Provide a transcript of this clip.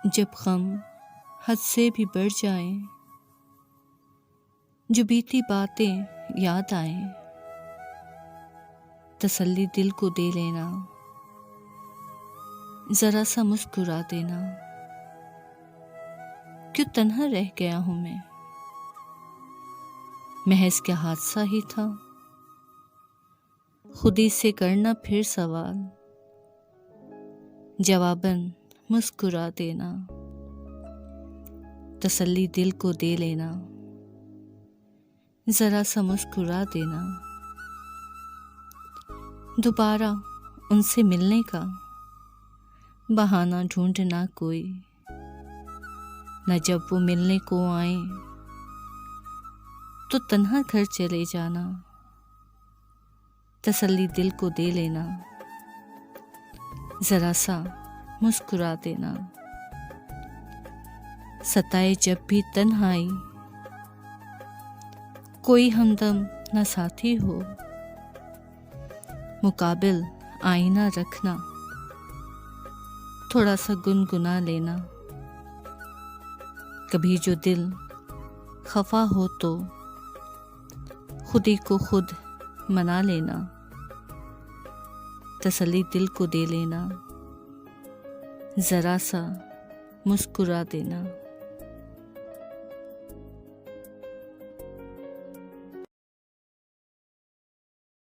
जब गम हद से भी बढ़ जाए, जो बीती बातें याद आए, तसल्ली दिल को दे लेना, जरा सा मुस्कुरा देना। क्यों तन्हा रह गया हूं मैं, महज क्या हादसा ही था। खुदी से करना फिर सवाल, जवाबन मुस्कुरा देना, तसल्ली दिल को दे लेना, जरा सा मुस्कुरा देना। दोबारा उनसे मिलने का बहाना ढूंढना कोई, न जब वो मिलने को आए तो तन्हा घर चले जाना, तसल्ली दिल को दे लेना, जरा सा मुस्कुरा देना। सताए जब भी तन्हाई, कोई हमदम न साथी हो, मुकाबिल आईना रखना, थोड़ा सा गुनगुना लेना। कभी जो दिल खफा हो तो खुदी को खुद मना लेना, तसल्ली दिल को दे लेना, जरा सा मुस्कुरा देना।